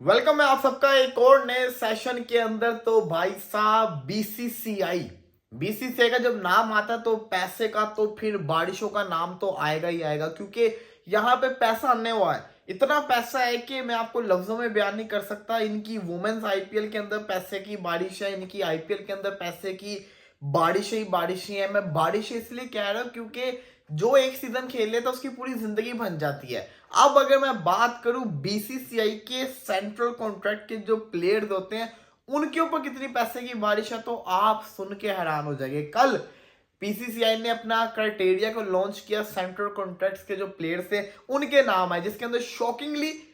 Welcome है आप सबका एक और नए सेशन के अंदर। तो भाई साहब बीसीसीआई का जब नाम आता तो पैसे का तो फिर बारिशों का नाम तो आएगा ही आएगा, क्योंकि यहाँ पे पैसा आने हुआ है। इतना पैसा है कि मैं आपको लफ्जों में बयान नहीं कर सकता। इनकी वुमेन्स आईपीएल के अंदर पैसे की बारिश है, इनकी आईपीएल के अंदर पैसे की बारिश ही बारिश ही है। मैं बारिश इसलिए कह रहा हूँ क्योंकि जो एक सीजन खेल लेता उसकी पूरी जिंदगी बन जाती है। अब अगर मैं बात करूं बीसीसीआई के सेंट्रल कॉन्ट्रैक्ट के जो प्लेयर्स होते हैं उनके ऊपर कितनी पैसे की बारिश है तो आप सुन के हैरान हो जाएंगे। कल बीसीसीआई ने अपना क्राइटेरिया को लॉन्च किया, सेंट्रल कॉन्ट्रैक्ट्स के जो प्लेयर्स थे उनके नाम है, जिसके अंदर शॉकिंगली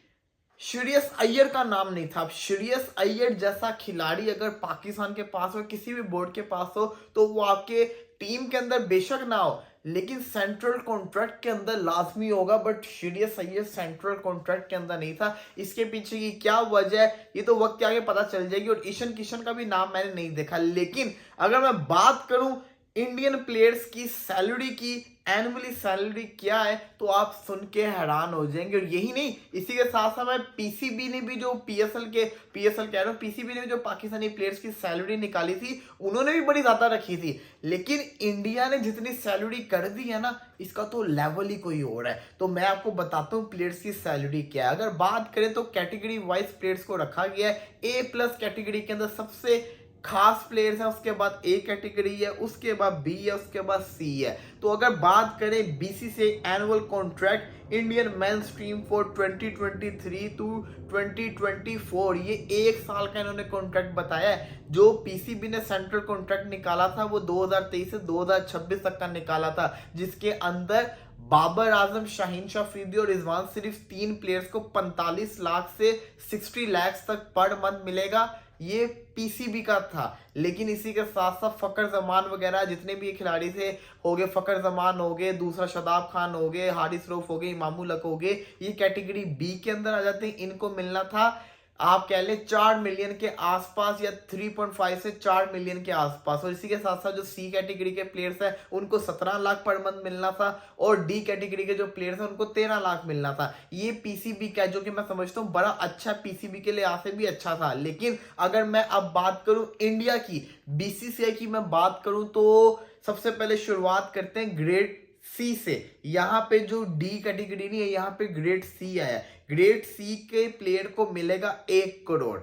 श्रेयस अय्यर का नाम नहीं था। अब श्रेयस अय्यर जैसा खिलाड़ी अगर पाकिस्तान के पास हो, किसी भी बोर्ड के पास हो, तो वो आपके टीम के अंदर बेशक ना हो लेकिन सेंट्रल कॉन्ट्रैक्ट के अंदर लाजमी होगा। But Shreyas Iyer central contract के अंदर नहीं था। इसके पीछे की क्या वजह है ये तो वक्त के आगे पता चल जाएगी। और ईशान किशन का भी नाम मैंने नहीं देखा। लेकिन अगर मैं बात करूं इंडियन प्लेयर्स की सैलरी की, एनुअली सैलरी क्या है, तो आप सुन के हैरान हो जाएंगे। और यही नहीं, इसी के साथ साथ में पीसीबी ने भी जो पीएसएल कह रहा हूं, पीसीबी ने भी जो पाकिस्तानी प्लेयर्स की सैलरी निकाली थी उन्होंने भी बड़ी ज्यादा रखी थी। लेकिन इंडिया ने जितनी सैलरी कर दी है ना, इसका तो लेवल ही कोई और है। तो मैं आपको बताता हूँ प्लेयर्स की सैलरी क्या है। अगर बात करें तो कैटेगरी वाइज प्लेयर्स को रखा गया है। ए प्लस कैटेगरी के अंदर सबसे खास प्लेयर्स हैं, उसके बाद ए कैटेगरी है, उसके बाद बी है, उसके बाद सी है। तो अगर बात करें BCCI annual contract Indian men's team for 2023 to 2024, ये एक साल का इन्होंने कॉन्ट्रैक्ट बताया है। जो पीसीबी ने सेंट्रल कॉन्ट्रैक्ट निकाला था वो 2023 से 2026 तक का निकाला था, जिसके अंदर बाबर आजम, शाहीन शाह अफरीदी और रिजवान सिर्फ तीन प्लेयर्स को 45 लाख से 60 लाख तक पर मंथ मिलेगा। ये पीसीबी का था। लेकिन इसी के साथ साथ फकर जमान वगैरह जितने भी खिलाड़ी थे हो गए, फकर जमान हो गए, दूसरा शदाब खान हो गए, हारिस रऊफ हो गए, इमामुल हक हो गए, ये कैटेगरी बी के अंदर आ जाते हैं। इनको मिलना था आप कह ले 4 मिलियन के आसपास या 3.5 से 4 मिलियन के आसपास। और इसी के साथ साथ जो सी कैटेगरी के प्लेयर्स हैं उनको 17 लाख पर मंथ मिलना था। और डी कैटेगरी के जो प्लेयर्स हैं उनको 13 लाख मिलना था। ये पीसीबी का जो कि मैं समझता हूँ बड़ा अच्छा, पीसीबी के लिए से भी अच्छा था। लेकिन अगर मैं अब बात करूं इंडिया की, बीसीसीआई की मैं बात करूं तो सबसे पहले शुरुआत करते हैं ग्रेड सी से। यहाँ पे जो डी कैटेगरी नहीं है, यहाँ पे ग्रेड सी आया। ग्रेड सी के प्लेयर को मिलेगा 1 करोड़।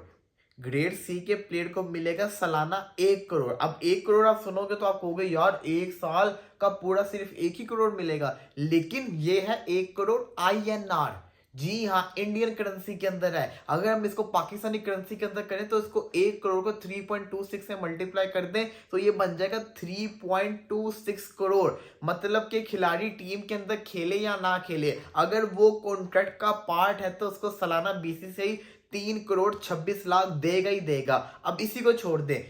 ग्रेड सी के प्लेयर को मिलेगा सालाना 1 करोड़। अब 1 करोड़ आप सुनोगे तो आप कहोगे यार एक साल का पूरा सिर्फ 1 ही करोड़ मिलेगा, लेकिन ये है 1 करोड़ INR। जी हाँ, इंडियन करेंसी के अंदर है। अगर हम इसको पाकिस्तानी करेंसी के अंदर करें तो इसको 1 करोड़ को 3.26 से मल्टीप्लाई कर दें तो ये बन जाएगा 3.26 करोड़। मतलब कि खिलाड़ी टीम के अंदर खेले या ना खेले, अगर वो कॉन्ट्रैक्ट का पार्ट है तो उसको सालाना बीसीसीआई 3 करोड़ 26 लाख देगा ही देगा। अब इसी को छोड़ दें,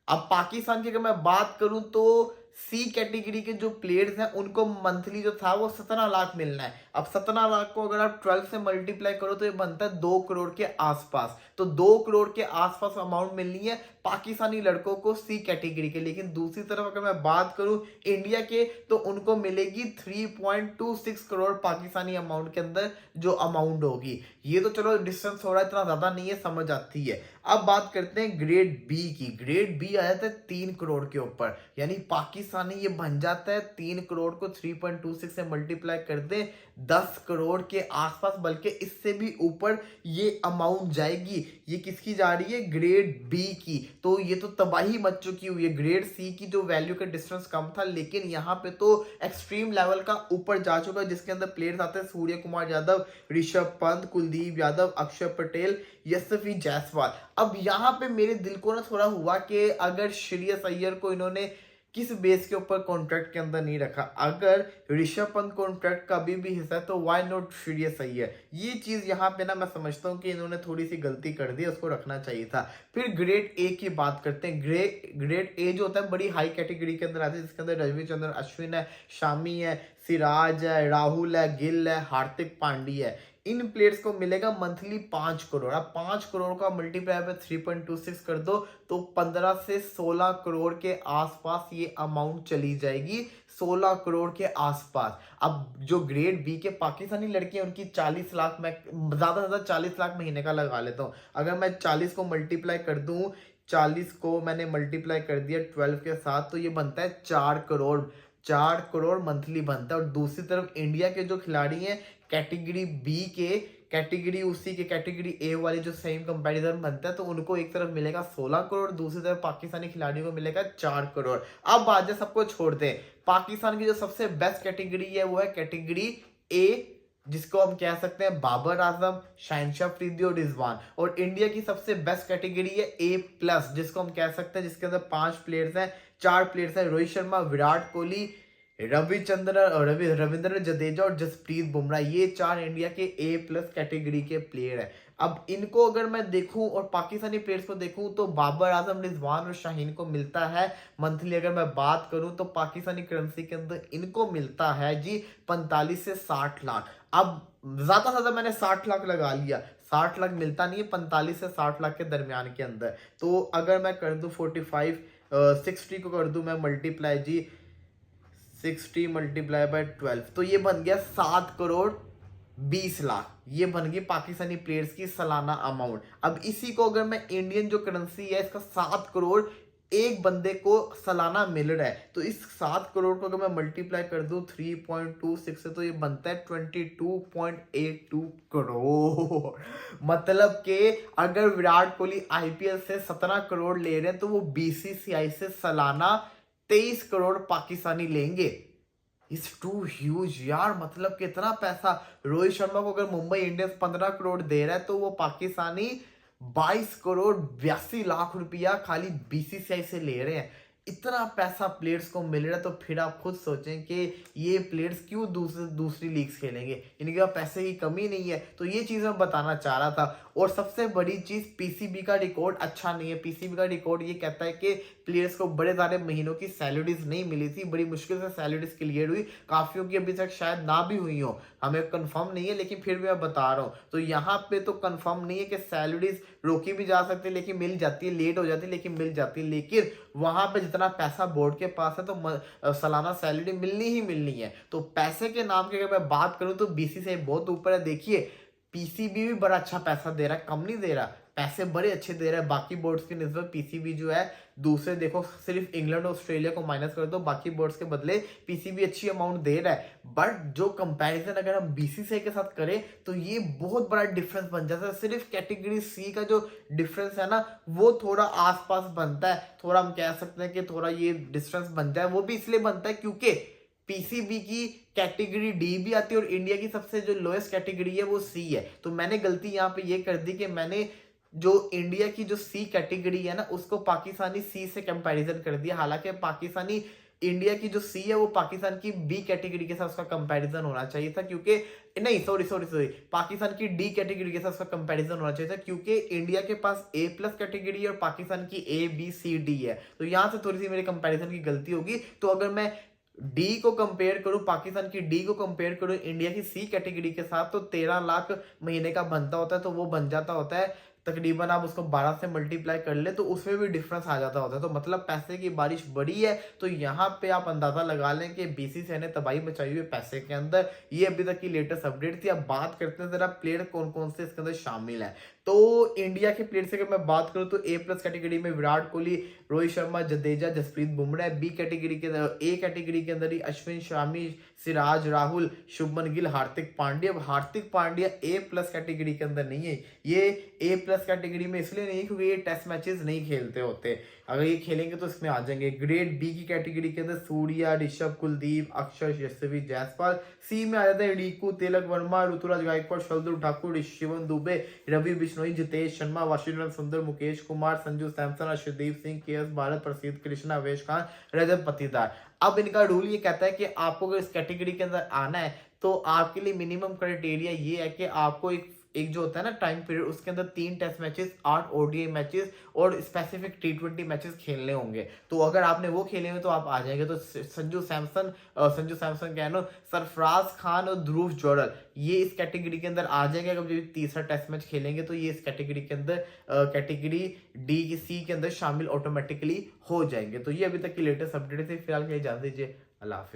अब पाकिस्तान की अगर मैं बात करूं तो सी कैटेगरी के जो प्लेयर्स हैं उनको मंथली जो था वो 17 लाख मिलना है। अब 17 लाख को अगर आप 12 से मल्टीप्लाई करो तो ये बनता है 2 करोड़ के आसपास। तो 2 करोड़ के आसपास अमाउंट मिलनी है पाकिस्तानी लड़कों को सी कैटेगरी के। लेकिन दूसरी तरफ अगर मैं बात करूं इंडिया के तो उनको मिलेगी 3.26 करोड़ पाकिस्तानी अमाउंट के अंदर जो अमाउंट होगी। ये तो चलो डिस्टेंस हो रहा है, इतना ज्यादा नहीं है, समझ आती है। अब बात करते हैं ग्रेड बी की। ग्रेड बी आ जाता है 3 करोड़ के ऊपर, यानी पाकिस्तानी ये बन जाता है 3 करोड़ को 3.26 से मल्टीप्लाई कर दे 10 करोड़ के आसपास, बल्कि इससे भी ऊपर ये अमाउंट जाएगी। ये किसकी जा रही है? ग्रेड बी की। तो ये तो तबाही मच चुकी हुई है। ग्रेड सी की जो वैल्यू का डिस्टेंस कम था, लेकिन यहाँ पे तो एक्सट्रीम लेवल का ऊपर जा चुका है, जिसके अंदर प्लेयर्स आते हैं सूर्य कुमार यादव, ऋषभ पंत, कुलदीप यादव, अक्षर पटेल, यशस्वी जायसवाल। अब यहाँ पे मेरे दिल को ना थोड़ा हुआ कि अगर श्रेयस अय्यर को इन्होंने किस बेस के ऊपर कॉन्ट्रैक्ट के अंदर नहीं रखा, अगर ऋषभ पंत कॉन्ट्रैक्ट का भी हिस्सा है तो व्हाई नॉट श्रेयस अय्यर। ये चीज यहाँ पे ना मैं समझता हूँ कि इन्होंने थोड़ी सी गलती कर दी, उसको रखना चाहिए था। फिर ग्रेड ए की बात करते हैं। ग्रेड ए जो होता है बड़ी हाई कैटेगरी के अंदर आता है, जिसके अंदर रविचंद्रन अश्विन है, शामी है, सिराज है, राहुल है, गिल है, हार्दिक पांड्या है। इन प्लेयर्स को मिलेगा मंथली 5 करोड़। अब 5 करोड़ का मल्टीप्लाई पे 3.26 कर दो तो 15 से 16 करोड़ के आसपास ये अमाउंट चली जाएगी, 16 करोड़ के आसपास। अब जो ग्रेड बी के पाकिस्तानी लड़के हैं उनकी 40 लाख, मैं ज्यादा से ज्यादा 40 लाख महीने का लगा लेता हूँ। अगर मैं 40 को मल्टीप्लाई कर दूं, 40 को मैंने मल्टीप्लाई कर दिया 12 के साथ, तो ये बनता है 4 करोड़। 4 करोड़ मंथली बनता है। और दूसरी तरफ इंडिया के जो खिलाड़ी हैं कैटेगरी बी के, कैटेगरी उसी के कैटेगरी ए वाले जो सेम कंपैरिजन बनता है, तो उनको एक तरफ मिलेगा 16 करोड़, दूसरी तरफ पाकिस्तानी खिलाड़ियों को मिलेगा 4 करोड़। अब बात सबको छोड़ दें, पाकिस्तान की जो सबसे बेस्ट कैटेगरी है वो है कैटेगरी ए, जिसको हम कह सकते हैं बाबर आजम, शाहिनशाह अफरीदी और रिजवान। और इंडिया की सबसे बेस्ट कैटेगरी है ए प्लस, जिसको हम कह सकते हैं जिसके अंदर 5 प्लेयर्स हैं, 4 प्लेयर्स हैं, रोहित शर्मा, विराट कोहली, रविंद्र जडेजा और जसप्रीत बुमराह। ये 4 इंडिया के ए प्लस कैटेगरी के प्लेयर हैं। अब इनको अगर मैं देखूं और पाकिस्तानी प्लेयर्स को देखूं तो बाबर आजम, रिजवान और शाहीन को मिलता है मंथली, अगर मैं बात करूं तो पाकिस्तानी करेंसी के अंदर इनको मिलता है जी 45 से 60 लाख। अब ज्यादा से ज्यादा मैंने 60 लाख लगा लिया, 60 लाख मिलता नहीं है, 45 से 60 लाख के दरमियान के अंदर। तो अगर मैं कर दूं 60 को कर दूं मैं मल्टीप्लाई जी, 60 मल्टीप्लाई बाय 12, तो ये बन गया 7 करोड़ 20 लाख। ये बन गई पाकिस्तानी प्लेयर्स की सालाना अमाउंट। अब इसी को अगर मैं इंडियन जो करेंसी है इसका 7 करोड़ एक बंदे को सालाना मिल रहा है, तो इस 7 करोड़ को अगर मैं मल्टीप्लाई कर दूं 3.26 से, तो ये बनता है 22.82 करोड़। मतलब कि अगर विराट कोहली आईपीएल से 17 करोड़ ले रहे हैं तो वो बीसीसीआई से सालाना 23 करोड़ पाकिस्तानी लेंगे। इट्स टू ह्यूज यार, मतलब कितना पैसा। रोहित शर्मा को अगर मुंबई इंडियंस 15 करोड़ दे रहा है तो वो पाकिस्तानी 22 करोड़ 82 लाख रुपया खाली बीसीसीआई से ले रहे हैं। इतना पैसा प्लेयर्स को मिल रहा है, तो फिर आप खुद सोचें कि ये प्लेयर्स क्यों दूसरी लीग्स खेलेंगे, इनके पास पैसे की कमी नहीं है। तो ये चीज़ मैं बताना चाह रहा था। और सबसे बड़ी चीज़, पीसीबी का रिकॉर्ड अच्छा नहीं है। पीसीबी का रिकॉर्ड ये कहता है कि प्लेयर्स को बड़े सारे महीनों की सैलरीज नहीं मिली थी, बड़ी मुश्किल से सैलरीज क्लियर हुई, काफियों की अभी तक शायद ना भी हुई हो, हमें कंफर्म नहीं है, लेकिन फिर भी मैं बता रहा हूँ। तो यहाँ पे तो कंफर्म नहीं है कि सैलरीज रोकी भी जा सकती है लेकिन मिल जाती है, लेट हो जाती है लेकिन मिल जाती है। लेकिन वहां पे जितना पैसा बोर्ड के पास है तो सालाना सैलरी मिलनी ही मिलनी है। तो पैसे के नाम की अगर मैं बात करूं तो बीसीसीआई बहुत ऊपर है। देखिए पीसीबी भी बड़ा अच्छा पैसा दे रहा है, कम नहीं दे रहा, पैसे बड़े अच्छे दे रहा है। बाकी बोर्ड्स की निस्बत पीसीबी जो है, दूसरे देखो सिर्फ इंग्लैंड और ऑस्ट्रेलिया को माइनस कर दो, बाकी बोर्ड्स के बदले पीसीबी अच्छी अमाउंट दे रहा है। बट जो कंपैरिजन अगर हम बीसीसीआई के साथ करें तो ये बहुत बड़ा डिफरेंस बन जाता है। सिर्फ कैटेगरी सी का जो डिफरेंस है ना, वो थोड़ा आसपास बनता है, थोड़ा हम कह सकते हैं कि थोड़ा ये डिफरेंस बन जाए। वो भी इसलिए बनता है क्योंकि पीसीबी की कैटेगरी डी भी आती है और इंडिया की सबसे जो लोएस्ट कैटेगरी है वो सी है। तो मैंने गलती यहाँ पे ये कर दी कि मैंने जो इंडिया की जो सी कैटेगरी है ना उसको पाकिस्तानी सी से कंपैरिजन कर दिया। हालांकि पाकिस्तानी इंडिया की जो सी है वो पाकिस्तान की बी कैटेगरी के साथ उसका कंपैरिजन होना चाहिए था, क्योंकि नहीं सॉरी पाकिस्तान की डी कैटेगरी के साथ उसका कंपैरिजन होना चाहिए था, क्योंकि इंडिया के पास ए प्लस कैटेगरी है और पाकिस्तान की ए बी सी डी है। तो यहां से थोड़ी सी मेरी कंपैरिजन की गलती होगी। तो अगर मैं डी को कंपेयर करूं, पाकिस्तान की डी को कंपेयर करूं इंडिया की सी कैटेगरी के साथ, तो 13 लाख महीने का बनता होता है। तो वो बन जाता होता है तकरीबन, आप उसको 12 से मल्टीप्लाई कर ले तो उसमें भी डिफरेंस आ जाता होता है। तो मतलब पैसे की बारिश बड़ी है। तो यहाँ पे आप अंदाजा लगा लें कि बीसीसीआई ने तबाही मचाई हुई पैसे के अंदर। ये अभी तक की लेटेस्ट अपडेट थी। अब बात करते हैं जरा प्लेयर कौन कौन से इसके अंदर शामिल है। तो इंडिया के प्लेयर से अगर मैं बात करूं तो ए प्लस कैटेगरी में विराट कोहली, रोहित शर्मा, जडेजा, जसप्रीत बुमराह। बी कैटेगरी के अंदर, ए कैटेगरी के अंदर ही अश्विन, शमी, सिराज, राहुल, शुभमन गिल, हार्दिक पांड्या। अब हार्दिक पांड्या ए प्लस कैटेगरी के अंदर नहीं है, ये ए प्लस कैटेगरी में इसलिए नहीं क्योंकि ये टेस्ट मैचेस नहीं खेलते होते। अगर ये खेलेंगे तो इसमें आ जाएंगे। ग्रेड बी की कैटेगरी के अंदर सूर्या, ऋषभ, कुलदीप, अक्षर, यशस्वी जायसवाल। सी में आ जाते हैं रिंकू, तिलक वर्मा, ऋतुराज गायकवाड़, शार्दुल ठाकुर, शिवम दुबे, रवि बिश्नोई, जितेश शर्मा, वाशिंगटन सुंदर, मुकेश कुमार, संजू सैमसन, अर्शदीप सिंह, के एस भारत, प्रसिद्ध कृष्णा, अवेश खान, रजत पटीदार। अब इनका रूल ये कहता है कि आपको अगर इस कैटेगरी के अंदर आना है तो आपके लिए मिनिमम क्राइटेरिया ये है कि आपको एक एक जो होता है ना टाइम पीरियड, उसके अंदर 3 टेस्ट मैचेस, 8 ओडीआई मैचेस और स्पेसिफिक टी20 मैचेस खेलने होंगे। तो अगर आपने वो खेले हुए तो आप आ जाएंगे। तो संजू सैमसन क्या है ना, सरफराज खान और ध्रुव जोरल ये इस कैटेगरी के अंदर आ जाएंगे। अगर जो तीसरा टेस्ट मैच खेलेंगे तो ये इस कैटेगरी के अंदर कैटेगरी डी की सी के अंदर शामिल ऑटोमेटिकली हो जाएंगे। तो ये अभी तक की लेटेस्ट अपडेट थी। फिलहाल के लिए इजाजत दीजिए, अल्लाह हाफिज।